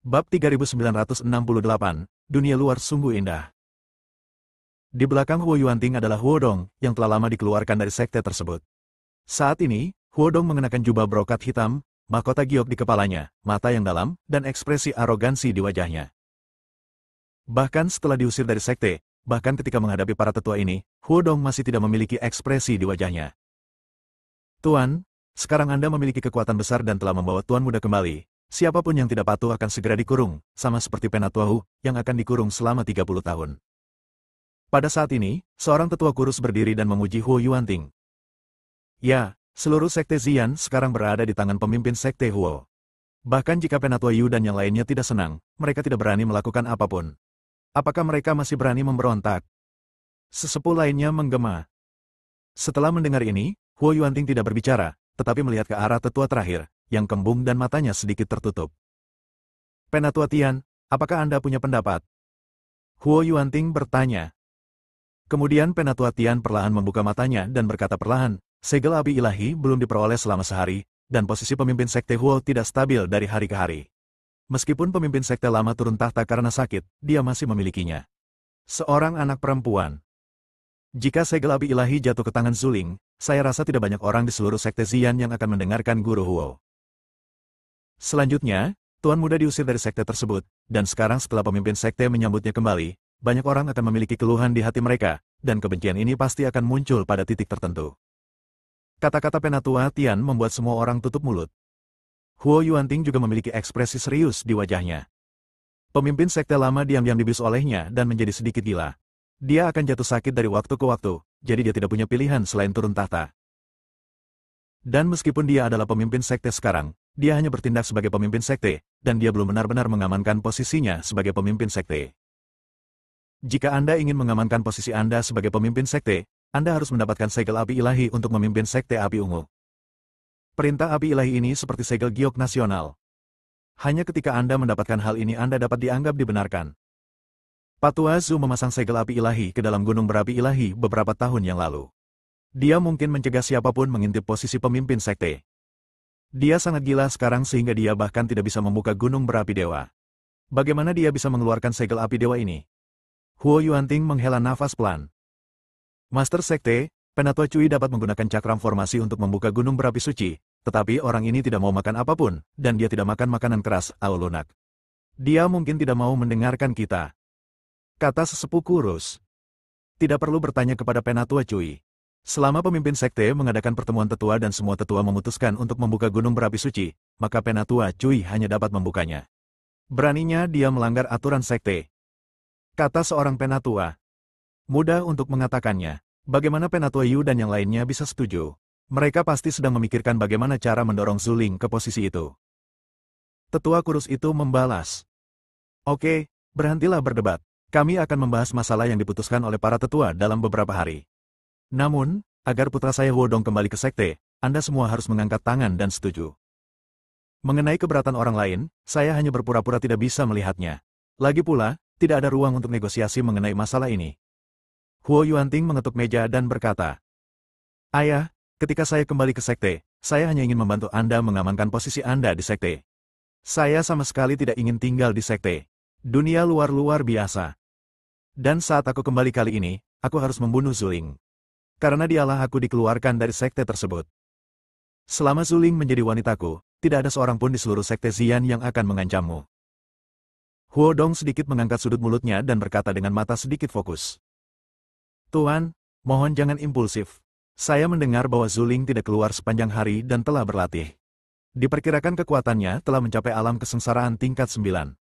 Bab 3968, Dunia Luar Sungguh Indah. Di belakang Huo Yuanting adalah Huo Dong, yang telah lama dikeluarkan dari sekte tersebut. Saat ini, Huo Dong mengenakan jubah brokat hitam, mahkota giok di kepalanya, mata yang dalam, dan ekspresi arogansi di wajahnya. Bahkan setelah diusir dari sekte, bahkan ketika menghadapi para tetua ini, Huo Dong masih tidak memiliki ekspresi di wajahnya. Tuan, sekarang Anda memiliki kekuatan besar dan telah membawa Tuan Muda kembali. Siapapun yang tidak patuh akan segera dikurung, sama seperti Penatua Hu, yang akan dikurung selama 30 tahun. Pada saat ini, seorang tetua kurus berdiri dan memuji Huo Yuanting. Ya, seluruh sekte Ziyan sekarang berada di tangan pemimpin sekte Huo. Bahkan jika Penatua Yu dan yang lainnya tidak senang, mereka tidak berani melakukan apapun. Apakah mereka masih berani memberontak? Sesepuh lainnya menggema. Setelah mendengar ini, Huo Yuanting tidak berbicara, tetapi melihat ke arah tetua terakhir, yang kembung dan matanya sedikit tertutup. Penatua Tian, apakah Anda punya pendapat? Huo Yuanting bertanya. Kemudian Penatua Tian perlahan membuka matanya dan berkata perlahan, segel api ilahi belum diperoleh selama sehari, dan posisi pemimpin sekte Huo tidak stabil dari hari ke hari. Meskipun pemimpin sekte lama turun tahta karena sakit, dia masih memilikinya. Seorang anak perempuan. Jika segel api ilahi jatuh ke tangan Zuling, saya rasa tidak banyak orang di seluruh sekte Ziyan yang akan mendengarkan guru Huo. Selanjutnya, Tuan Muda diusir dari sekte tersebut, dan sekarang setelah pemimpin sekte menyambutnya kembali, banyak orang akan memiliki keluhan di hati mereka, dan kebencian ini pasti akan muncul pada titik tertentu. Kata-kata Penatua Tian membuat semua orang tutup mulut. Huo Yuanting juga memiliki ekspresi serius di wajahnya. Pemimpin sekte lama diam-diam dibius olehnya dan menjadi sedikit gila. Dia akan jatuh sakit dari waktu ke waktu, jadi dia tidak punya pilihan selain turun tahta. Dan meskipun dia adalah pemimpin sekte sekarang, dia hanya bertindak sebagai pemimpin sekte, dan dia belum benar-benar mengamankan posisinya sebagai pemimpin sekte. Jika Anda ingin mengamankan posisi Anda sebagai pemimpin sekte, Anda harus mendapatkan segel api ilahi untuk memimpin sekte api ungu. Perintah api ilahi ini seperti segel giok nasional. Hanya ketika Anda mendapatkan hal ini Anda dapat dianggap dibenarkan. Patua Zhu memasang segel api ilahi ke dalam gunung berapi ilahi beberapa tahun yang lalu. Dia mungkin mencegah siapapun mengintip posisi pemimpin sekte. Dia sangat gila sekarang sehingga dia bahkan tidak bisa membuka gunung berapi dewa. Bagaimana dia bisa mengeluarkan segel api dewa ini? Huo Yuanting menghela nafas pelan. Master sekte, Penatua Cui dapat menggunakan cakram formasi untuk membuka gunung berapi suci, tetapi orang ini tidak mau makan apapun, dan dia tidak makan makanan keras, au lunak. Dia mungkin tidak mau mendengarkan kita. Kata sesepuh kurus. Tidak perlu bertanya kepada Penatua Cui. Selama pemimpin sekte mengadakan pertemuan tetua dan semua tetua memutuskan untuk membuka gunung berapi suci, maka Penatua Cui hanya dapat membukanya. Beraninya dia melanggar aturan sekte. Kata seorang penatua. Mudah untuk mengatakannya. Bagaimana Penatua Yu dan yang lainnya bisa setuju? Mereka pasti sedang memikirkan bagaimana cara mendorong Zuling ke posisi itu. Tetua kurus itu membalas. Oke, berhentilah berdebat. Kami akan membahas masalah yang diputuskan oleh para tetua dalam beberapa hari. Namun, agar putra saya Huo Dong kembali ke sekte, Anda semua harus mengangkat tangan dan setuju. Mengenai keberatan orang lain, saya hanya berpura-pura tidak bisa melihatnya. Lagi pula, tidak ada ruang untuk negosiasi mengenai masalah ini. Huo Yuanting mengetuk meja dan berkata, Ayah, ketika saya kembali ke sekte, saya hanya ingin membantu Anda mengamankan posisi Anda di sekte. Saya sama sekali tidak ingin tinggal di sekte. Dunia luar biasa. Dan saat aku kembali kali ini, aku harus membunuh Zuling. Karena dialah aku dikeluarkan dari sekte tersebut. Selama Zuling menjadi wanitaku, tidak ada seorang pun di seluruh sekte Ziyan yang akan mengancammu. Huo Dong sedikit mengangkat sudut mulutnya dan berkata dengan mata sedikit fokus. Tuan, mohon jangan impulsif. Saya mendengar bahwa Zuling tidak keluar sepanjang hari dan telah berlatih. Diperkirakan kekuatannya telah mencapai alam kesengsaraan tingkat 9.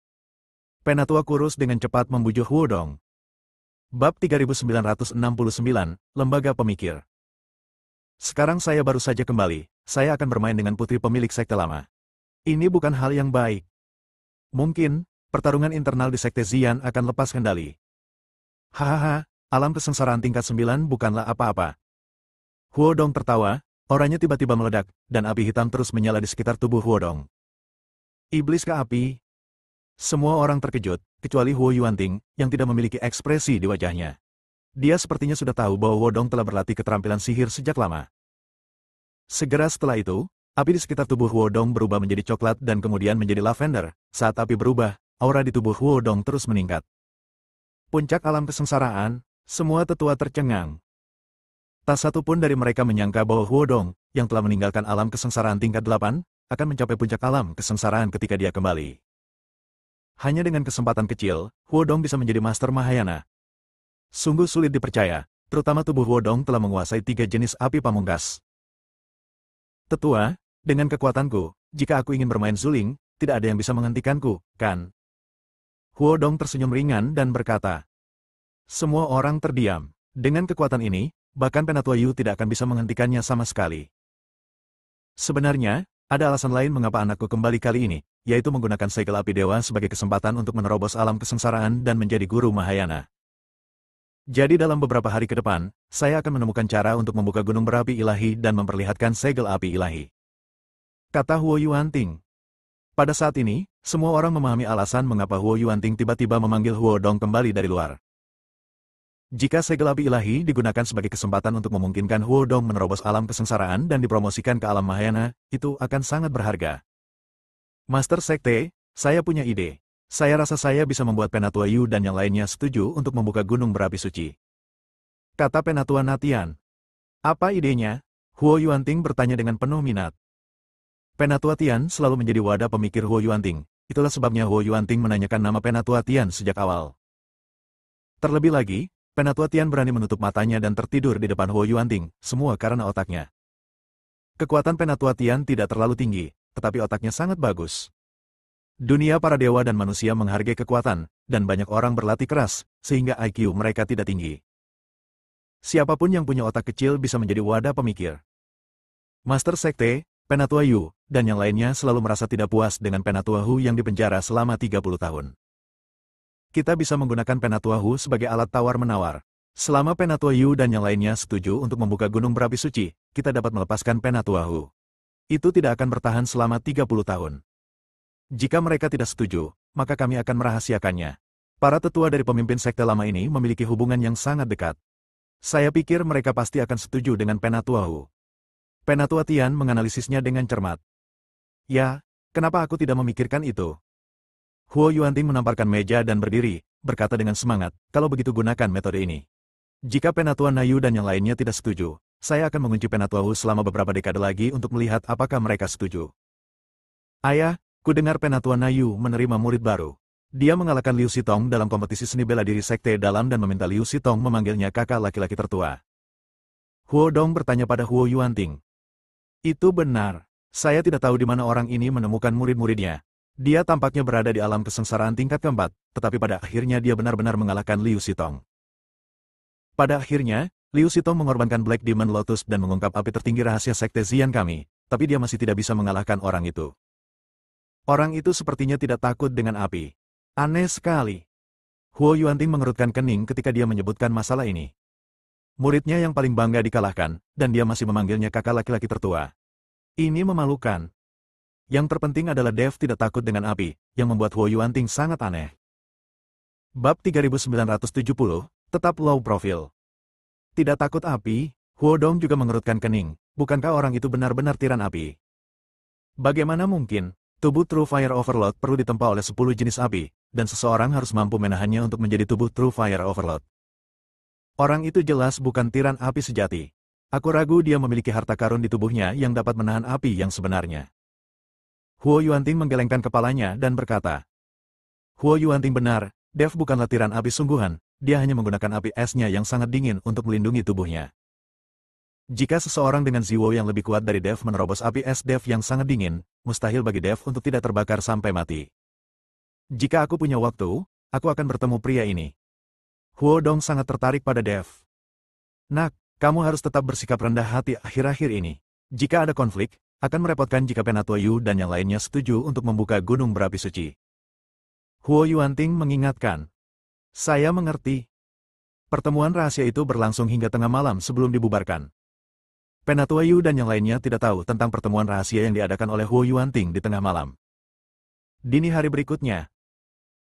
Penatua kurus dengan cepat membujuk Huo Dong. Bab 3969, Lembaga Pemikir. Sekarang saya baru saja kembali, saya akan bermain dengan putri pemilik sekte lama. Ini bukan hal yang baik. Mungkin, pertarungan internal di sekte Ziyan akan lepas kendali. Hahaha, alam kesengsaraan tingkat 9 bukanlah apa-apa. Huo Dong tertawa, orangnya tiba-tiba meledak, dan api hitam terus menyala di sekitar tubuh Huo Dong. Iblis ke api? Semua orang terkejut, kecuali Huo Yuanting, yang tidak memiliki ekspresi di wajahnya. Dia sepertinya sudah tahu bahwa Huo Dong telah berlatih keterampilan sihir sejak lama. Segera setelah itu, Api di sekitar tubuh Huodong berubah menjadi coklat dan kemudian menjadi lavender. Saat api berubah, aura di tubuh Huodong terus meningkat. Puncak alam kesengsaraan, semua tetua tercengang. Tak satu pun dari mereka menyangka bahwa Huodong, yang telah meninggalkan alam kesengsaraan tingkat 8, akan mencapai puncak alam kesengsaraan ketika dia kembali. Hanya dengan kesempatan kecil, Huodong bisa menjadi Master Mahayana. Sungguh sulit dipercaya, terutama tubuh Huodong telah menguasai 3 jenis api pamungkas. Tetua, dengan kekuatanku, jika aku ingin bermain suling, tidak ada yang bisa menghentikanku, kan? Huodong tersenyum ringan dan berkata. Semua orang terdiam. Dengan kekuatan ini, bahkan Penatua Yu tidak akan bisa menghentikannya sama sekali. Sebenarnya, ada alasan lain mengapa anakku kembali kali ini, yaitu menggunakan segel api dewa sebagai kesempatan untuk menerobos alam kesengsaraan dan menjadi guru Mahayana. Jadi dalam beberapa hari ke depan, saya akan menemukan cara untuk membuka gunung berapi ilahi dan memperlihatkan segel api ilahi. Kata Huo Yuanting. Pada saat ini, semua orang memahami alasan mengapa Huo Yuanting tiba-tiba memanggil Huodong kembali dari luar. Jika segel api ilahi digunakan sebagai kesempatan untuk memungkinkan Huodong menerobos alam kesengsaraan dan dipromosikan ke alam Mahayana, itu akan sangat berharga. Master Sekte, saya punya ide. Saya rasa saya bisa membuat Penatua Yu dan yang lainnya setuju untuk membuka gunung berapi suci. Kata Penatua Natian. Apa idenya? Huo Yuanting bertanya dengan penuh minat. Penatua Tian selalu menjadi wadah pemikir Huo Yuanting. Itulah sebabnya Huo Yuanting menanyakan nama Penatua Tian sejak awal. Terlebih lagi, Penatua Tian berani menutup matanya dan tertidur di depan Huo Yuanting, semua karena otaknya. Kekuatan Penatua Tian tidak terlalu tinggi, tetapi otaknya sangat bagus. Dunia para dewa dan manusia menghargai kekuatan, dan banyak orang berlatih keras, sehingga IQ mereka tidak tinggi. Siapapun yang punya otak kecil bisa menjadi wadah pemikir. Master Sekte, Penatua Yu, dan yang lainnya selalu merasa tidak puas dengan Penatua Hu yang dipenjara selama 30 tahun. Kita bisa menggunakan Penatua Hu sebagai alat tawar-menawar. Selama Penatua Yu dan yang lainnya setuju untuk membuka gunung berapi suci, kita dapat melepaskan Penatua Hu. Itu tidak akan bertahan selama 30 tahun. Jika mereka tidak setuju, maka kami akan merahasiakannya. Para tetua dari pemimpin sekte lama ini memiliki hubungan yang sangat dekat. Saya pikir mereka pasti akan setuju dengan Penatua Hu. Penatua Tian menganalisisnya dengan cermat. Ya, kenapa aku tidak memikirkan itu? Huo Yuanting menamparkan meja dan berdiri, berkata dengan semangat, kalau begitu gunakan metode ini. Jika Penatua Nayu dan yang lainnya tidak setuju, saya akan mengunci Penatua Hu selama beberapa dekade lagi untuk melihat apakah mereka setuju. Ayah, ku dengar Penatua Nayu menerima murid baru. Dia mengalahkan Liu Sitong dalam kompetisi seni bela diri sekte dalam dan meminta Liu Sitong memanggilnya kakak laki-laki tertua. Huo Dong bertanya pada Huo Yuanting. Itu benar. Saya tidak tahu di mana orang ini menemukan murid-muridnya. Dia tampaknya berada di alam kesengsaraan tingkat keempat, tetapi pada akhirnya dia benar-benar mengalahkan Liu Sitong. Pada akhirnya, Liu Sitong mengorbankan Black Demon Lotus dan mengungkap api tertinggi rahasia sekte Zian kami, tapi dia masih tidak bisa mengalahkan orang itu. Orang itu sepertinya tidak takut dengan api. Aneh sekali. Huo Yuanting mengerutkan kening ketika dia menyebutkan masalah ini. Muridnya yang paling bangga dikalahkan, dan dia masih memanggilnya kakak laki-laki tertua. Ini memalukan. Yang terpenting adalah Dev tidak takut dengan api, yang membuat Huo Yuanting sangat aneh. Bab 3970, tetap low profile. Tidak takut api, Huo Dong juga mengerutkan kening, bukankah orang itu benar-benar tiran api? Bagaimana mungkin, tubuh True Fire Overload perlu ditempa oleh 10 jenis api, dan seseorang harus mampu menahannya untuk menjadi tubuh True Fire Overload. Orang itu jelas bukan tiran api sejati. Aku ragu dia memiliki harta karun di tubuhnya yang dapat menahan api yang sebenarnya. Huo Yuanting menggelengkan kepalanya dan berkata, Huo Yuanting benar, Dev bukanlah tiran api sungguhan, dia hanya menggunakan api esnya yang sangat dingin untuk melindungi tubuhnya. Jika seseorang dengan Ziwo yang lebih kuat dari Dev menerobos api es Dev yang sangat dingin, mustahil bagi Dev untuk tidak terbakar sampai mati. Jika aku punya waktu, aku akan bertemu pria ini. Huo Dong sangat tertarik pada Dev. Nak, kamu harus tetap bersikap rendah hati akhir-akhir ini. Jika ada konflik, akan merepotkan jika Penatua Yu dan yang lainnya setuju untuk membuka gunung berapi suci. Huo Yuanting mengingatkan. Saya mengerti. Pertemuan rahasia itu berlangsung hingga tengah malam sebelum dibubarkan. Penatua Yu dan yang lainnya tidak tahu tentang pertemuan rahasia yang diadakan oleh Huo Yuanting di tengah malam. Dini hari berikutnya,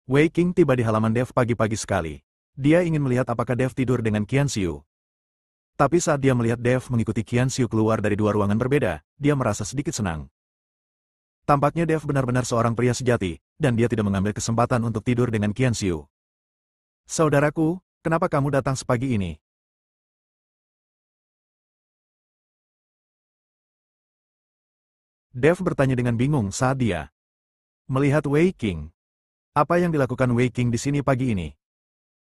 Wei Qing tiba di halaman Dev pagi-pagi sekali. Dia ingin melihat apakah Dev tidur dengan Qian Xiu. Tapi saat dia melihat Dev mengikuti Qian Xiu keluar dari dua ruangan berbeda, dia merasa sedikit senang. Tampaknya Dev benar-benar seorang pria sejati, dan dia tidak mengambil kesempatan untuk tidur dengan Qian Xiu. Saudaraku, kenapa kamu datang sepagi ini? Dev bertanya dengan bingung saat dia melihat Wei Qing. Apa yang dilakukan Wei Qing di sini pagi ini?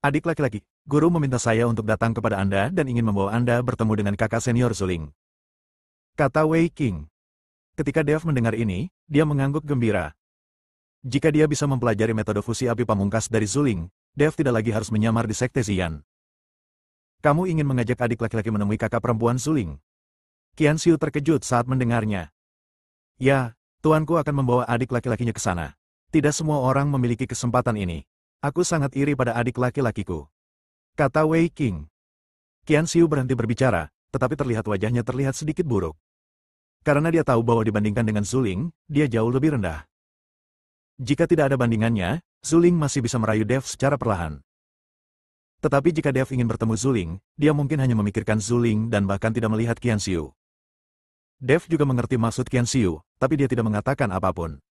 Adik laki-laki, guru meminta saya untuk datang kepada Anda dan ingin membawa Anda bertemu dengan kakak senior Zuling, kata Wei Qing. Ketika Dev mendengar ini, dia mengangguk gembira. Jika dia bisa mempelajari metode fusi api pamungkas dari Zuling, Dev tidak lagi harus menyamar di Sekte Xian. Kamu ingin mengajak adik laki-laki menemui kakak perempuan Zuling? Qian Xiu terkejut saat mendengarnya. Ya, tuanku akan membawa adik laki-lakinya ke sana. Tidak semua orang memiliki kesempatan ini. Aku sangat iri pada adik laki-lakiku, kata Wei Qing. Qian Xiu berhenti berbicara, tetapi terlihat wajahnya terlihat sedikit buruk. Karena dia tahu bahwa dibandingkan dengan Zuling, dia jauh lebih rendah. Jika tidak ada bandingannya, Zuling masih bisa merayu Dev secara perlahan. Tetapi jika Dev ingin bertemu Zuling, dia mungkin hanya memikirkan Zuling dan bahkan tidak melihat Qian Xiu. Dev juga mengerti maksud Qian Xiu, tapi dia tidak mengatakan apapun.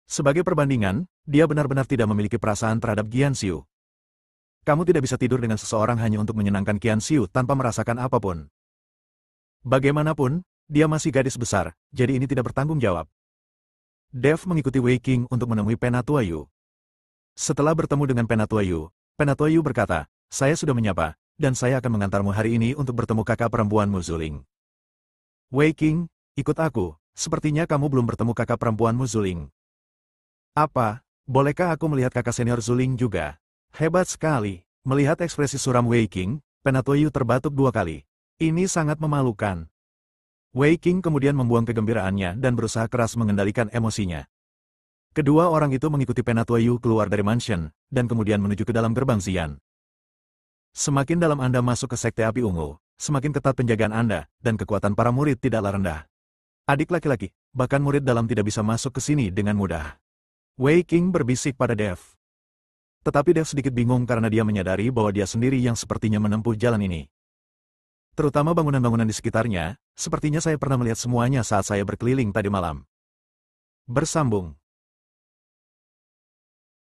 Sebagai perbandingan, dia benar-benar tidak memiliki perasaan terhadap Qian Xiu. Kamu tidak bisa tidur dengan seseorang hanya untuk menyenangkan Qian Xiu tanpa merasakan apapun. Bagaimanapun, dia masih gadis besar, jadi ini tidak bertanggung jawab. Dev mengikuti Wei Qing untuk menemui Penatua Yu. Setelah bertemu dengan Penatua Yu berkata, saya sudah menyapa, dan saya akan mengantarmu hari ini untuk bertemu kakak perempuanmu Zuling. Wei Qing, ikut aku, sepertinya kamu belum bertemu kakak perempuanmu Zuling. Apa, bolehkah aku melihat kakak senior Zuling juga? Hebat sekali. Melihat ekspresi suram Wei Qing, Penatua Yu terbatuk 2 kali. Ini sangat memalukan. Wei Qing kemudian membuang kegembiraannya dan berusaha keras mengendalikan emosinya. Kedua orang itu mengikuti Penatua Yu keluar dari mansion, dan kemudian menuju ke dalam gerbang Xian. Semakin dalam Anda masuk ke Sekte Api Ungu, semakin ketat penjagaan Anda, dan kekuatan para murid tidaklah rendah. Adik laki-laki, bahkan murid dalam tidak bisa masuk ke sini dengan mudah. Wei Qing berbisik pada Dev. Tetapi Dev sedikit bingung karena dia menyadari bahwa dia sendiri yang sepertinya menempuh jalan ini. Terutama bangunan-bangunan di sekitarnya, sepertinya saya pernah melihat semuanya saat saya berkeliling tadi malam. Bersambung.